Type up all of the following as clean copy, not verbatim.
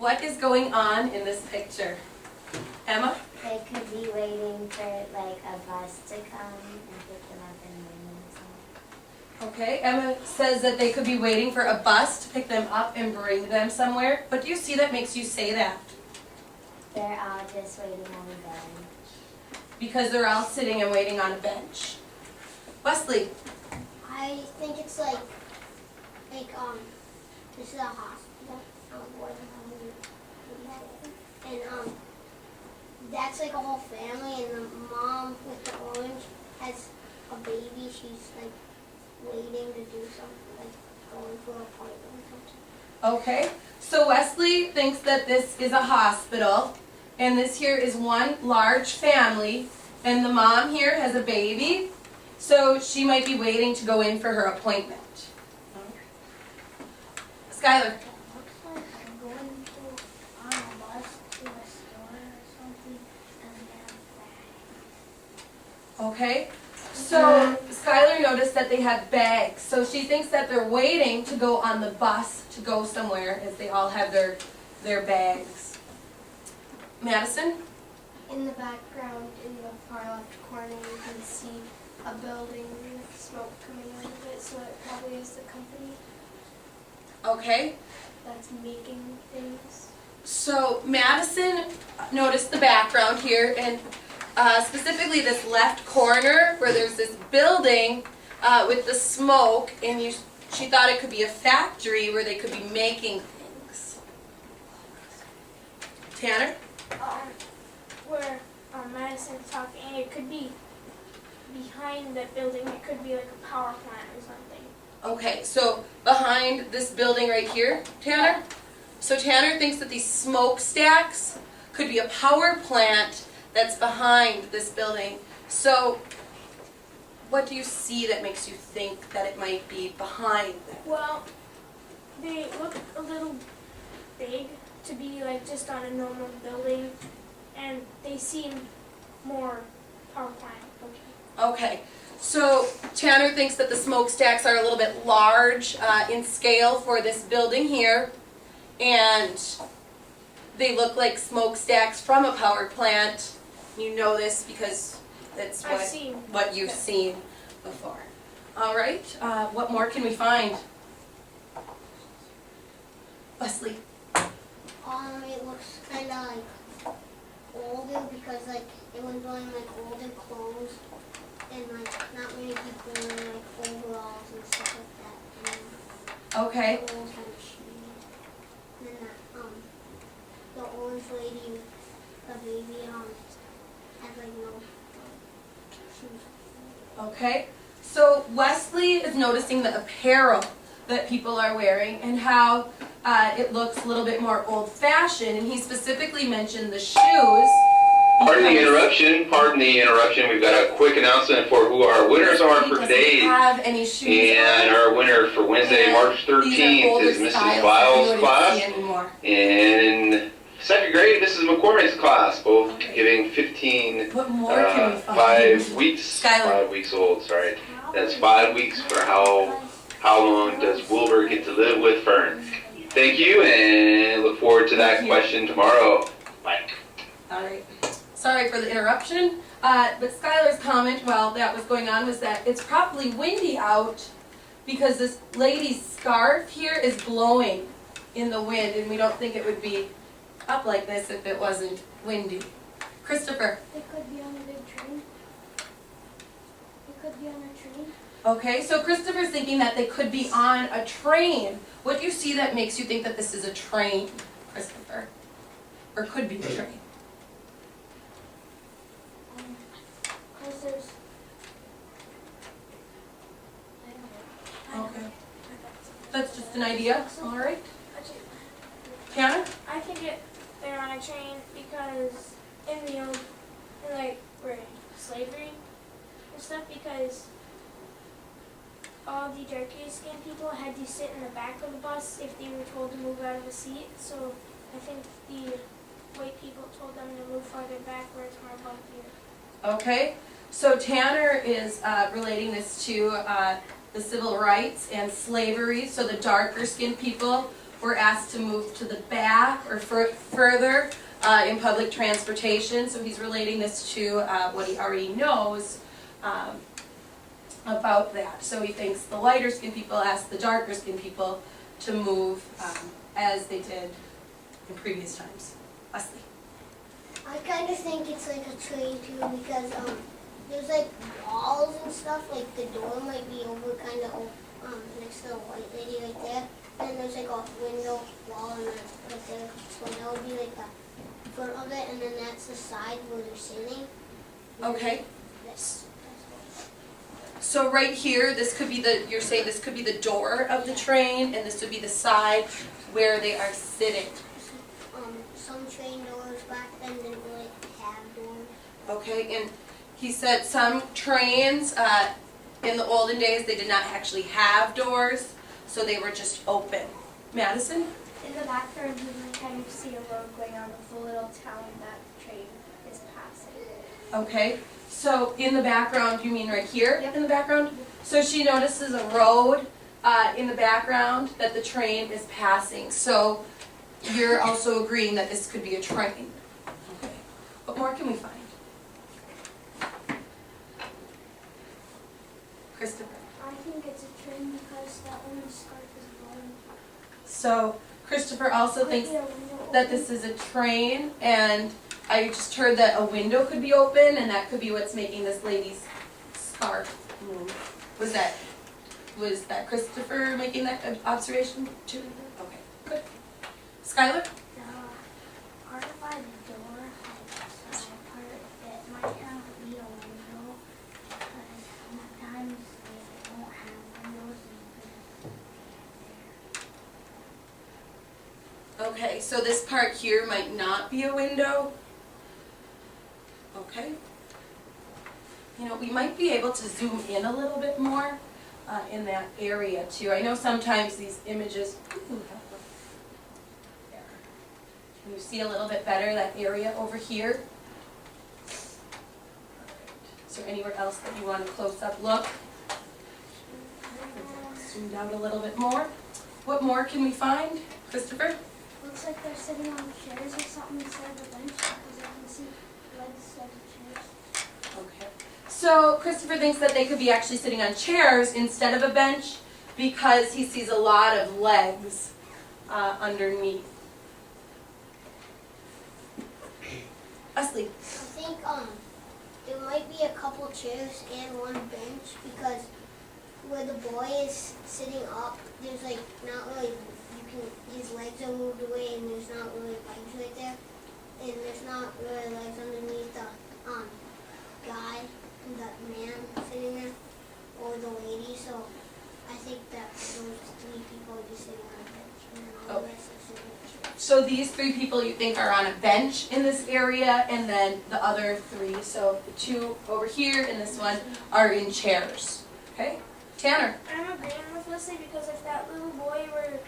What is going on in this picture? Emma? They could be waiting for like a bus to come and pick them up and bring them somewhere. Okay, Emma says that they could be waiting for a bus to pick them up and bring them somewhere. What do you see that makes you say that? They're all just waiting on the bench. Because they're all sitting and waiting on a bench. Wesley? I think it's like this is a hospital, and that's like a whole family, and the mom with the orange has a baby. She's like waiting to do something, like going for an appointment or something. Okay, so Wesley thinks that this is a hospital, and this here is one large family, and the mom here has a baby, so she might be waiting to go in for her appointment. Skylar? Looks like I'm going on a bus to a store or something, and they have bags. Okay, so Skylar noticed that they have bags, so she thinks that they're waiting to go on the bus to go somewhere as they all have their bags. Madison? In the background, in the far left corner, you can see a building with smoke coming out of it, so it probably is the company Okay, that's making things. so Madison noticed the background here, and specifically this left corner where there's this building with the smoke, and she thought it could be a factory where they could be making things. Tanner? Where Madison's talking, it could be behind that building. It could be like a power plant or something. Okay, so behind this building right here, Tanner? So Tanner thinks that these smokestacks could be a power plant that's behind this building. So what do you see that makes you think that it might be behind that? Well, they look a little big to be like just on a normal building, and they seem more power plant looking. Okay, so Tanner thinks that the smokestacks are a little bit large in scale for this building here, and they look like smokestacks from a power plant. You know this because that's what you've seen before. All right, what more can we find? Wesley? It looks kind of like older because like it was wearing like older clothes, and like not many people wearing like overalls and stuff like that. And Okay. the old kind of shoes. And then the orange lady with the baby had like no shoes. Okay, so Wesley is noticing the apparel that people are wearing and how it looks a little bit more old-fashioned, and he specifically mentioned the shoes. Pardon the interruption. We've got a quick announcement for who our winners are for today. Have any shoes And on. our winner for Wednesday, And March 13th is these are older Mrs. styles Biles' that you class. wouldn't see anymore. In second grade, Mrs. McCormick's class, both giving 15, What more can we find? 5 weeks, Skylar. 5 weeks old, sorry. That's 5 weeks for how long does Wilbur get to live with Fern? Thank you, and look forward to that question tomorrow. Bye. All right. Sorry for the interruption, but Skylar's comment while that was going on was that it's probably windy out because this lady's scarf here is blowing in the wind, and we don't think it would be up like this if it wasn't windy. Christopher. They could be on a big train. They could be on a train. Okay, so Christopher's thinking that they could be on a train. What do you see that makes you think that this is a train, Christopher? Or could be a train? Because there's, I don't know. Okay. That's just an idea, all right. Tanner? I think they're on a train because in like slavery and stuff, because all the darker skinned people had to sit in the back of the bus if they were told to move out of a seat. So I think the white people told them to move farther back where it's more bumpier. Okay, so Tanner is relating this to the civil rights and slavery. So the darker skinned people were asked to move to the back or further in public transportation. So he's relating this to what he already knows about that. So he thinks the lighter skinned people asked the darker skinned people to move as they did in previous times. Leslie. I kind of think it's like a train too because there's like walls and stuff. Like the door might be over kind of next to the white lady right there. And there's like a window wall and right there. So that would be like the front of it, and then that's the side where they're sitting. Okay. That's So right here, this could be you're saying this could be the door of the train, and this would be the side where they are sitting. some train doors back then didn't really have doors. Okay, and he said some trains, in the olden days, they did not actually have doors, so they were just open. Madison? In the background, you can kind of see a road going on with the little town that the train is passing. Okay, so in the background, you mean right here Yep. in the background? So she notices a road in the background that the train is passing. So you're also agreeing that this could be a train. Okay, what more can we find? Christopher? I think it's a train because that woman's scarf is blowing. So Christopher also Could thinks be a window that open. this is a train, and I just heard that a window could be open, and that could be what's making this lady's scarf move. Was that Christopher making that observation too? Okay, good. Skylar? The part by the door, like the side part, it might not be a window because sometimes they don't have windows and you Okay, so this part here might not be a window. Okay. You know, we might be able to zoom in a little bit more in that area too. I know sometimes these images, ooh, there. Can you see a little bit better that area over here? Is there anywhere else that you want a close-up look? Zoomed out a little bit more. What more can we find, Christopher? Looks like they're sitting on chairs or something instead of a bench because I can see legs instead of chairs. Okay. So Christopher thinks that they could be actually sitting on chairs instead of a bench because he sees a lot of legs underneath. Leslie. I think there might be a couple chairs and one bench because where the boy is sitting up, there's like not really his legs are moved away and there's not really legs right there, and there's not really legs underneath the guy, the man sitting there, or the lady. So I think that those three people are just sitting on a bench, and then all the rest are sitting on chairs. So these three people you think are on a bench in this area, and then the other three, so the two over here and this one, are in chairs. Okay? Tanner. I'm agreeing with Leslie because if that little boy were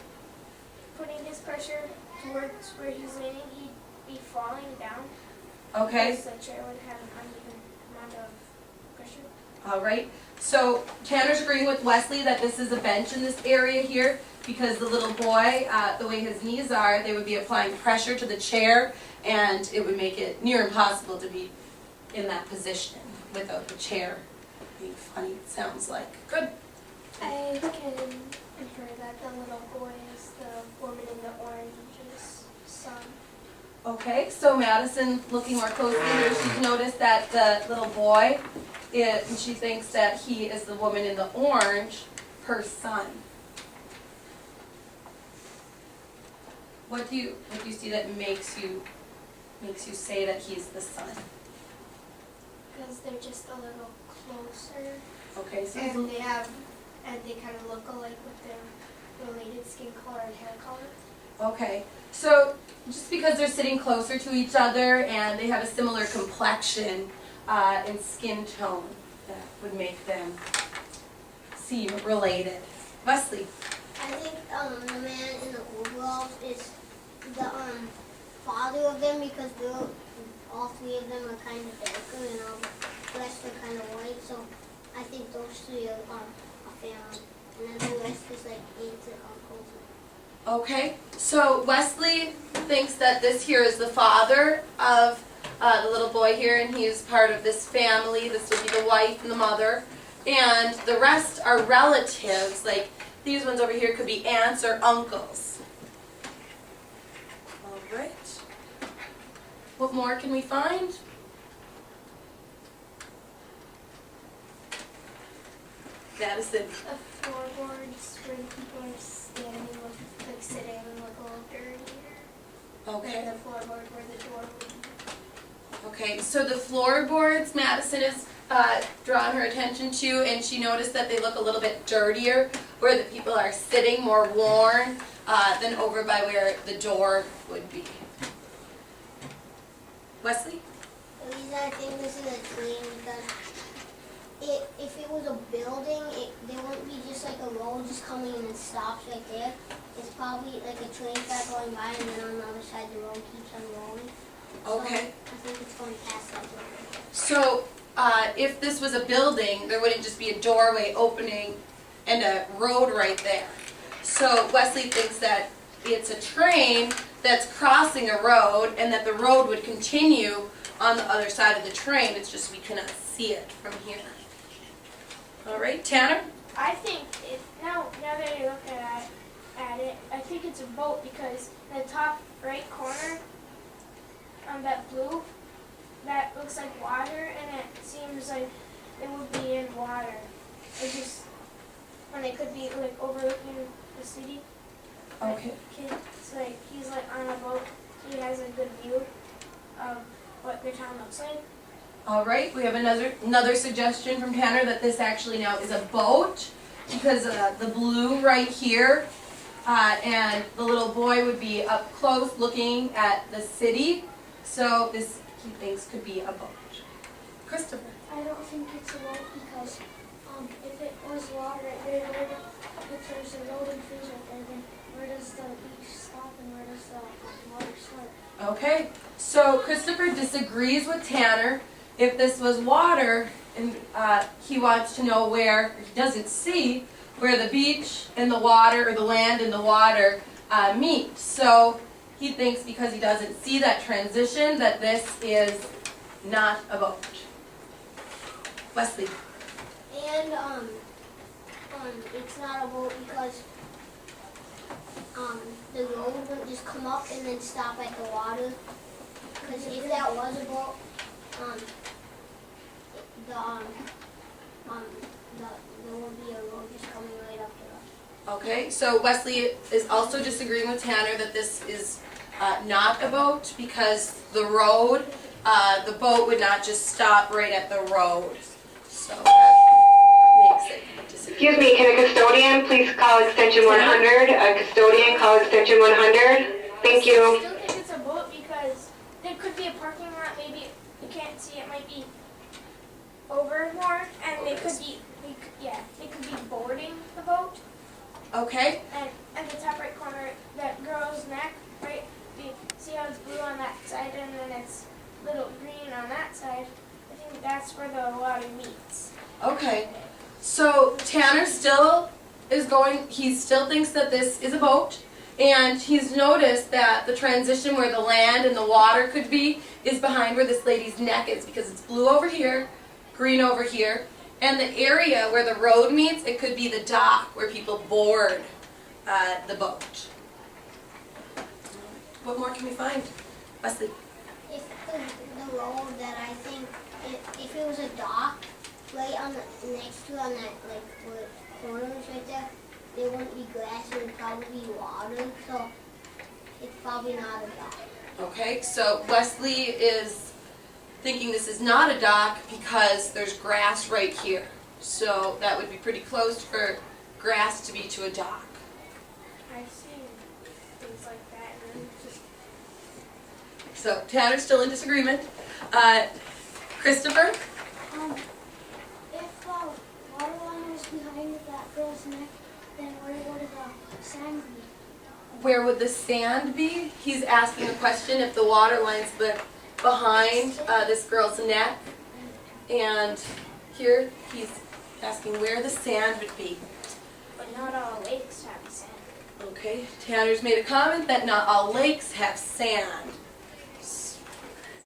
putting his pressure towards where he's leaning, he'd be falling down. Okay. Because the chair would have an uneven amount of pressure. All right. So Tanner's agreeing with Wesley that this is a bench in this area here because the little boy, the way his knees are, they would be applying pressure to the chair, and it would make it near impossible to be in that position without the chair being funny, it sounds like. Good. I can infer that the little boy is the woman in the orange's son. Okay, so Madison, looking more closely here, she's noticed that the little boy, and she thinks that he is the woman in the orange, her son. What do you see that makes you say that he's the son? Because they're just a little closer. Okay, so he's And they kind of look alike with their related skin color and hair color. okay. So just because they're sitting closer to each other and they have a similar complexion and skin tone, that would make them seem related. Wesley. I think the man in the overalls is the father of them because all three of them are kind of darker and all the rest are kind of white. So I think those three are a family, and then the rest is like aunts and uncles. Okay, so Wesley thinks that this here is the father of the little boy here, and he is part of this family. This would be the wife and the mother. And the rest are relatives, like these ones over here could be aunts or uncles. All right. What more can we find? Madison. The floorboards where people are standing, look, like sitting, look a little dirtier. Okay. And the floorboard where the door would be. Okay, so the floorboards, Madison has drawn her attention to, and she noticed that they look a little bit dirtier, where the people are sitting, more worn, than over by where the door would be. Wesley? The reason I think this is a train because if it was a building, there wouldn't be just like a road just coming in and stops right there. It's probably like a train track going by, and then on the other side the road keeps on rolling. Okay. So I think it's going past that building. So, if this was a building, there wouldn't just be a doorway opening and a road right there. So Wesley thinks that it's a train that's crossing a road, and that the road would continue on the other side of the train. It's just we cannot see it from here. All right, Tanner? I think now that you're looking at it, I think it's a boat because in the top right corner, that blue, that looks like water, and it seems like it would be in water. It just, and it could be like overlooking the city. Okay. It's like he's like on a boat, so he has a good view of what the town looks like. All right, we have another suggestion from Tanner that this actually now is a boat because the blue right here, and the little boy would be up close looking at the city. So this, he thinks, could be a boat. Christopher? I don't think it's a boat because if it was water, if there's a road and trees right there, then where does the beach stop and where does the water start? Okay, so Christopher disagrees with Tanner. If this was water, and he wants to know where, he doesn't see where the beach and the water, or the land and the water meet. So he thinks because he doesn't see that transition that this is not a boat. Wesley? And it's not a boat because the road wouldn't just come up and then stop at the water. Because if that was a boat, there would be a road just coming right up to us. Okay, so Wesley is also disagreeing with Tanner that this is not a boat because the road, the boat would not just stop right at the road. So that makes it disagree. Excuse me, can a custodian please call extension 100? A custodian call extension 100? Thank I you. still think it's a boat because there could be a parking lot, maybe you can't see, it might be over more, and they could be boarding the boat. Okay, And at the top right corner, that girl's neck, right, you see how it's blue on that side and then it's little green on that side. I think that's where the water meets. okay. So Tanner still is going, he still thinks that this is a boat, and he's noticed that the transition where the land and the water could be is behind where this lady's neck is, because it's blue over here, green over here, and the area where the road meets, it could be the dock where people board the boat. What more can we find? Wesley? If the road that I think, if it was a dock, right on the, next to on that, like, where corners right there wouldn't be grass, it would probably be water, so it's probably not a dock. Okay, so Wesley is thinking this is not a dock because there's grass right here. So that would be pretty close for grass to be to a dock. I've seen things like that and then just So Tanner's still in disagreement. Christopher? If the water line was behind that girl's neck, then where would the sand be? Where would the sand be? He's asking a question if the water line's behind this girl's neck. And here he's asking where the sand would be. but not all lakes have sand. Okay, Tanner's made a comment that not all lakes have sand.